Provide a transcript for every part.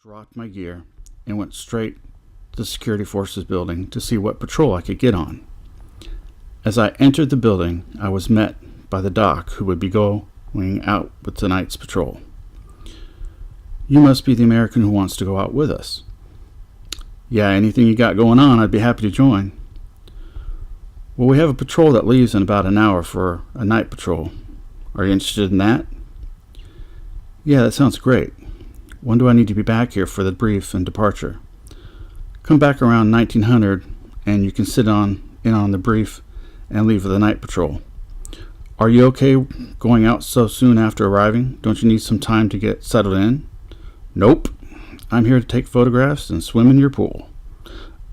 dropped my gear, and went straight to the security forces building to see what patrol I could get on. As I entered the building, I was met by the doc who would be going out with tonight's patrol. "You must be the American who wants to go out with us." "Yeah, anything you got going on, I'd be happy to join." "Well, we have a patrol that leaves in about an hour for a night patrol. Are you interested in that?" "Yeah, that sounds great. When do I need to be back here for the brief and departure?" "Come back around 1900 and you can sit in on the brief and leave for the night patrol." "Are you okay going out so soon after arriving? Don't you need some time to get settled in?" "Nope. I'm here to take photographs and swim in your pool."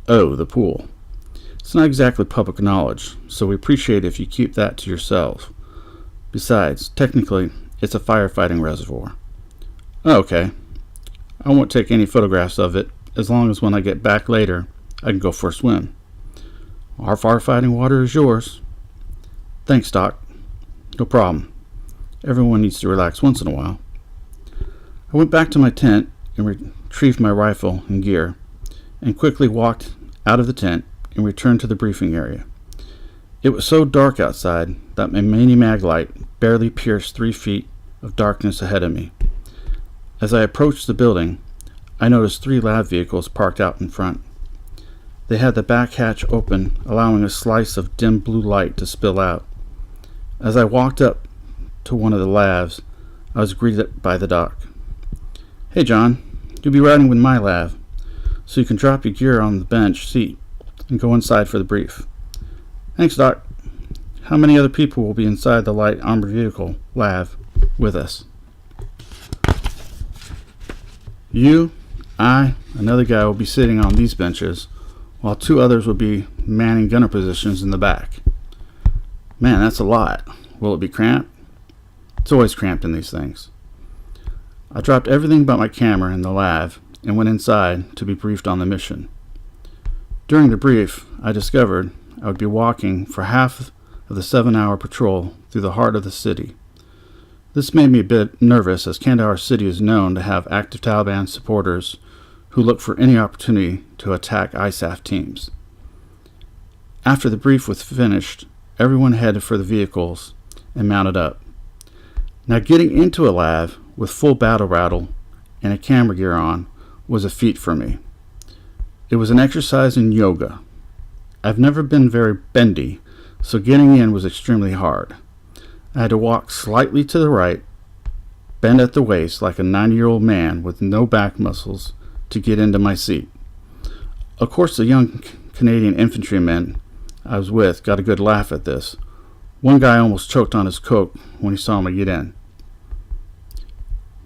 "Oh, the pool. It's not exactly public knowledge, so we appreciate if you keep that to yourself. Besides, technically, it's a firefighting reservoir." "Oh, okay. I won't take any photographs of it, as long as when I get back later, I can go for a swim." "Our firefighting water is yours." "Thanks, Doc." "No problem. Everyone needs to relax once in a while." I went back to my tent and retrieved my rifle and gear, and quickly walked out of the tent and returned to the briefing area. It was so dark outside that my mini mag light barely pierced 3 feet of darkness ahead of me. As I approached the building, I noticed 3 lab vehicles parked out in front. They had the back hatch open, allowing a slice of dim blue light to spill out. As I walked up to one of the labs, I was greeted by the doc. "Hey John, you'll be riding with my lab, so you can drop your gear on the bench seat and go inside for the brief." "Thanks, Doc. How many other people will be inside the light armored vehicle lab with us?" "You, I, another guy will be sitting on these benches, while 2 others will be manning gunner positions in the back." "Man, that's a lot. Will it be cramped?" "It's always cramped in these things." I dropped everything but my camera in the lab and went inside to be briefed on the mission. During the brief, I discovered I would be walking for half of the 7-hour patrol through the heart of the city. This made me a bit nervous, as Kandahar City is known to have active Taliban supporters who look for any opportunity to attack ISAF teams. After the brief was finished, everyone headed for the vehicles and mounted up. Now, getting into a lab with full battle rattle and a camera gear on was a feat for me. It was an exercise in yoga. I've never been very bendy, so getting in was extremely hard. I had to walk slightly to the right, bend at the waist like a 90-year-old man with no back muscles to get into my seat. Of course, the young Canadian infantrymen I was with got a good laugh at this. One guy almost choked on his Coke when he saw me get in.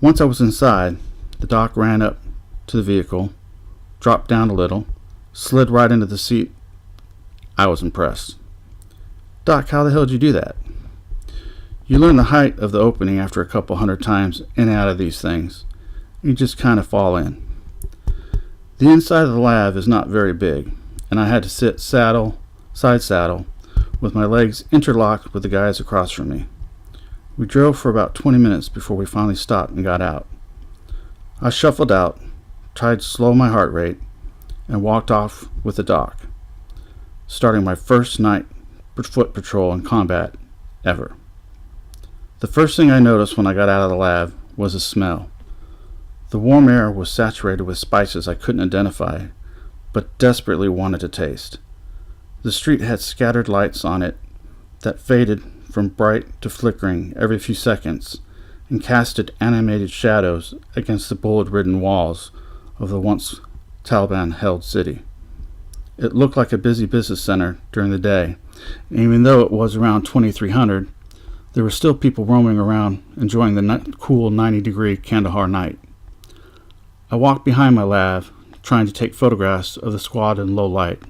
Once I was inside, the doc ran up to the vehicle, dropped down a little, slid right into the seat. I was impressed. "Doc, how the hell did you do that?" "You learn the height of the opening after a couple 100 times in and out of these things. You just kind of fall in." The inside of the lab is not very big, and I had to sit side saddle, with my legs interlocked with the guys across from me. We drove for about 20 minutes before we finally stopped and got out. I shuffled out, tried to slow my heart rate, and walked off with the doc, starting my first night foot patrol in combat ever. The first thing I noticed when I got out of the lab was the smell. The warm air was saturated with spices I couldn't identify, but desperately wanted to taste. The street had scattered lights on it that faded from bright to flickering every few seconds and casted animated shadows against the bullet-ridden walls of the once Taliban-held city. It looked like a busy business center during the day, and even though it was around 2300, there were still people roaming around enjoying the cool 90-degree Kandahar night. I walked behind my lab, trying to take photographs of the squad in low light.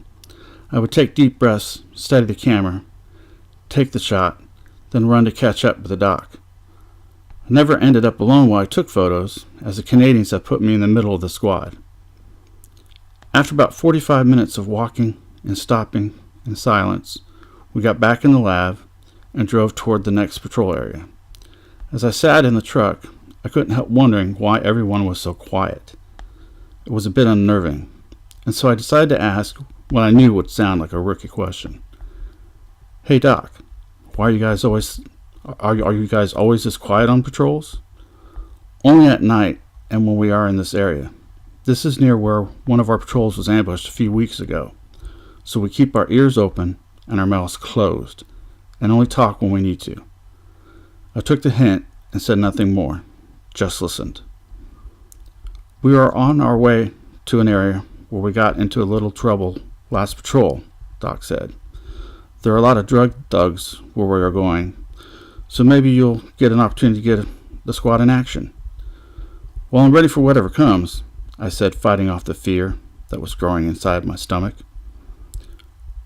I would take deep breaths, steady the camera, take the shot, then run to catch up with the doc. I never ended up alone while I took photos, as the Canadians had put me in the middle of the squad. After about 45 minutes of walking and stopping in silence, we got back in the lab and drove toward the next patrol area. As I sat in the truck, I couldn't help wondering why everyone was so quiet. It was a bit unnerving, and so I decided to ask what I knew would sound like a rookie question. "Hey Doc, why are you guys always this quiet on patrols?" "Only at night and when we are in this area. This is near where one of our patrols was ambushed a few weeks ago, so we keep our ears open and our mouths closed, and only talk when we need to." I took the hint and said nothing more, just listened. "We were on our way to an area where we got into a little trouble last patrol," Doc said. "There are a lot of drug thugs where we are going, so maybe you'll get an opportunity to get the squad in action." "Well, I'm ready for whatever comes," I said, fighting off the fear that was growing inside my stomach.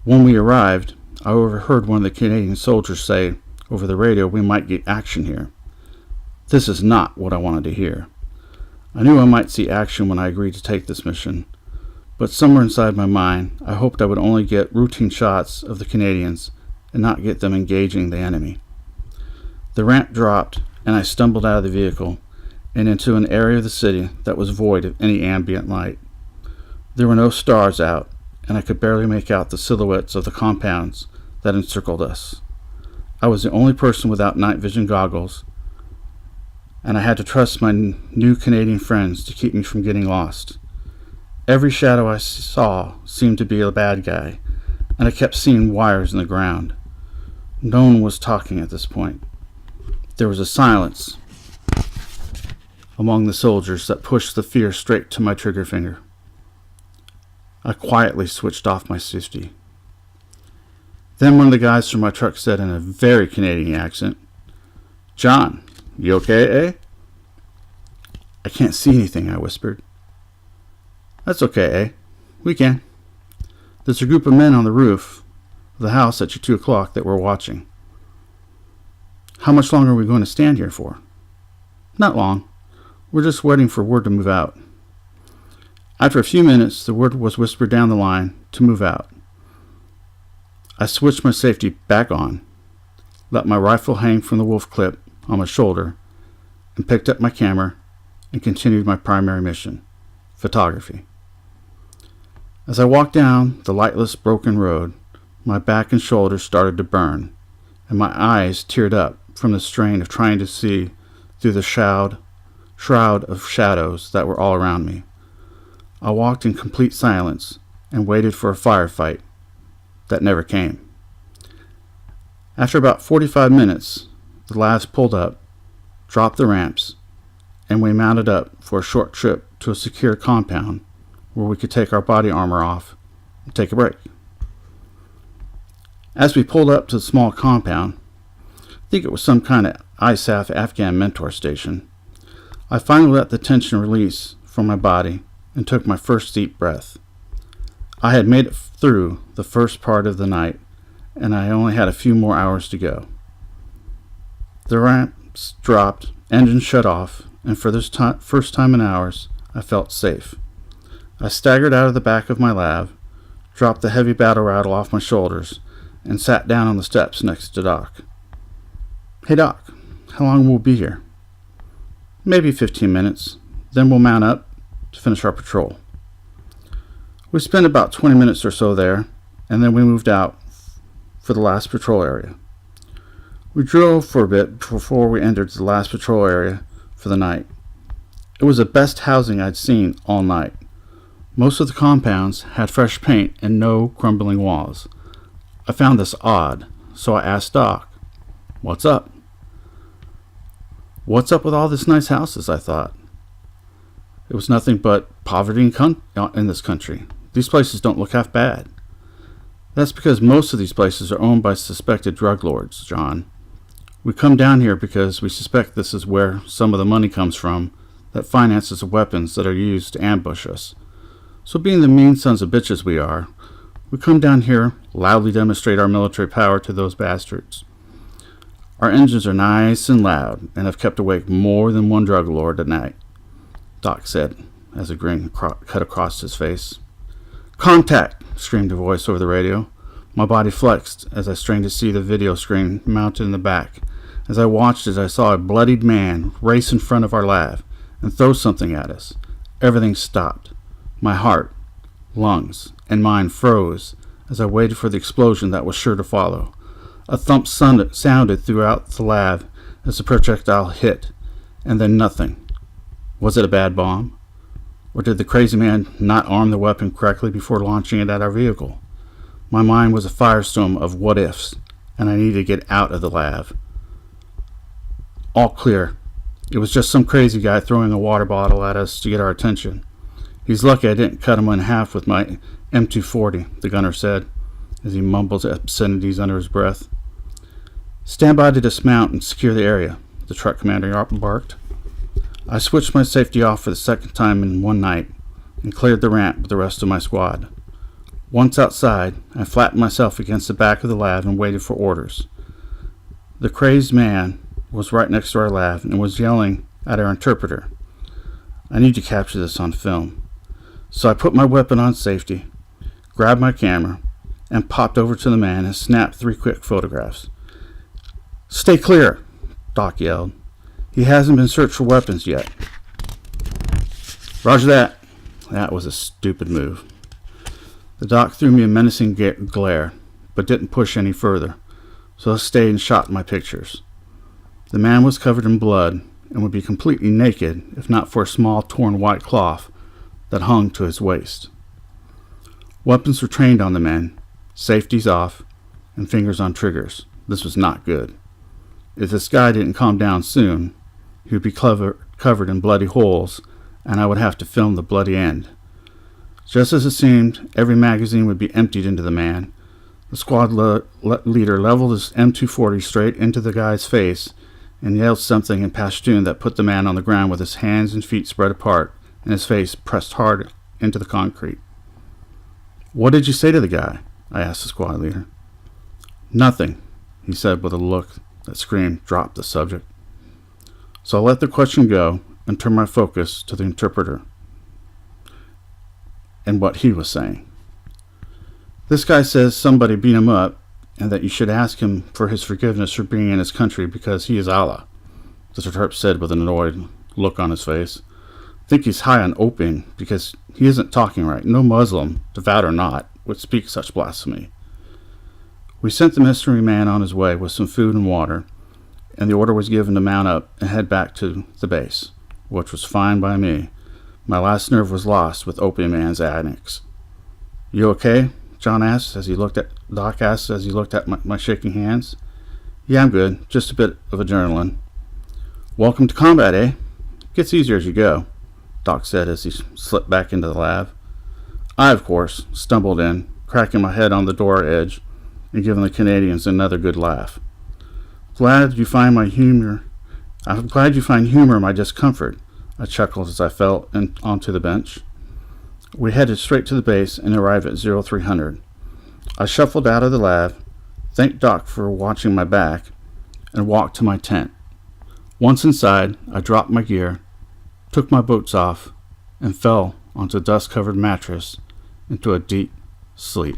When we arrived, I overheard one of the Canadian soldiers say over the radio we might get action here. This is not what I wanted to hear. I knew I might see action when I agreed to take this mission, but somewhere inside my mind, I hoped I would only get routine shots of the Canadians and not get them engaging the enemy. The ramp dropped, and I stumbled out of the vehicle and into an area of the city that was void of any ambient light. There were no stars out, and I could barely make out the silhouettes of the compounds that encircled us. I was the only person without night vision goggles, and I had to trust my new Canadian friends to keep me from getting lost. Every shadow I saw seemed to be a bad guy, and I kept seeing wires in the ground. No one was talking at this point. There was a silence among the soldiers that pushed the fear straight to my trigger finger. I quietly switched off my safety. Then one of the guys from my truck said in a very Canadian accent, "John, you okay, eh?" "I can't see anything," I whispered. "That's okay, eh? We can. There's a group of men on the roof of the house at 2 o'clock that we're watching." "How much longer are we going to stand here for?" "Not long. We're just waiting for word to move out." After a few minutes, the word was whispered down the line to move out. I switched my safety back on, let my rifle hang from the wolf clip on my shoulder, and picked up my camera and continued my primary mission, photography. As I walked down the lightless, broken road, my back and shoulders started to burn, and my eyes teared up from the strain of trying to see through the shroud of shadows that were all around me. I walked in complete silence and waited for a firefight that never came. After about 45 minutes, the lads pulled up, dropped the ramps, and we mounted up for a short trip to a secure compound where we could take our body armor off and take a break. As we pulled up to the small compound, I think it was some kind of ISAF Afghan mentor station, I finally let the tension release from my body and took my first deep breath. I had made it through the first part of the night, and I only had a few more hours to go. The ramps dropped, engines shut off, and for this first time in hours, I felt safe. I staggered out of the back of my lab, dropped the heavy battle rattle off my shoulders, and sat down on the steps next to Doc. "Hey Doc, how long will we be here?" "Maybe 15 minutes. Then we'll mount up to finish our patrol." We spent about 20 minutes or so there, and then we moved out for the last patrol area. We drove for a bit before we entered the last patrol area for the night. It was the best housing I'd seen all night. Most of the compounds had fresh paint and no crumbling walls. I found this odd, so I asked Doc, "What's up?" What's up with all these nice houses, I thought. It was nothing but poverty in this country. These places don't look half bad. That's because most of these places are owned by suspected drug lords, John. We come down here because we suspect this is where some of the money comes from that finances the weapons that are used to ambush us. So being the mean sons of bitches we are, we come down here, loudly demonstrate our military power to those bastards. Our engines are nice and loud and have kept awake more than one drug lord at night, Doc said as a grin cut across his face. "Contact!" screamed a voice over the radio. My body flexed as I strained to see the video screen mounted in the back. As I watched I saw a bloodied man race in front of our lab and throw something at us. Everything stopped. My heart, lungs, and mind froze as I waited for the explosion that was sure to follow. A thump sounded throughout the lab as the projectile hit, and then nothing. Was it a bad bomb? Or did the crazy man not arm the weapon correctly before launching it at our vehicle? My mind was a firestorm of what-ifs, and I needed to get out of the lab. All clear. It was just some crazy guy throwing a water bottle at us to get our attention. He's lucky I didn't cut him in half with my M240, the gunner said, as he mumbled obscenities under his breath. Stand by to dismount and secure the area, the truck commander barked. I switched my safety off for the second time in one night and cleared the ramp with the rest of my squad. Once outside, I flattened myself against the back of the lab and waited for orders. The crazed man was right next to our lab and was yelling at our interpreter. I need to capture this on film. So I put my weapon on safety, grabbed my camera, and popped over to the man and snapped 3 quick photographs. Stay clear, Doc yelled. He hasn't been searched for weapons yet. Roger that. That was a stupid move. The doc threw me a menacing glare, but didn't push any further, so I stayed and shot my pictures. The man was covered in blood and would be completely naked if not for a small torn white cloth that hung to his waist. Weapons were trained on the men, safeties off, and fingers on triggers. This was not good. If this guy didn't calm down soon, he would be covered in bloody holes, and I would have to film the bloody end. Just as it seemed every magazine would be emptied into the man, the squad leader leveled his M240 straight into the guy's face and yelled something in Pashtun that put the man on the ground with his hands and feet spread apart and his face pressed hard into the concrete. What did you say to the guy? I asked the squad leader. Nothing, he said with a look that screamed, drop the subject. So I let the question go and turned my focus to the interpreter and what he was saying. This guy says somebody beat him up and that you should ask him for his forgiveness for being in his country because he is Allah, the Terp said with an annoyed look on his face. I think he's high on opium because he isn't talking right. No Muslim, devout or not, would speak such blasphemy. We sent the mystery man on his way with some food and water, and the order was given to mount up and head back to the base, which was fine by me. My last nerve was lost with Opium Man's antics. You okay? Doc asked as he looked at my shaking hands. Yeah, I'm good. Just a bit of adrenaline. Welcome to combat, eh? Gets easier as you go, Doc said as he slipped back into the lab. I, of course, stumbled in, cracking my head on the door edge and giving the Canadians another good laugh. I'm glad you find humor in my discomfort, I chuckled as I fell onto the bench. We headed straight to the base and arrived at 0300. I shuffled out of the lab, thanked Doc for watching my back, and walked to my tent. Once inside, I dropped my gear, took my boots off, and fell onto a dust-covered mattress into a deep sleep.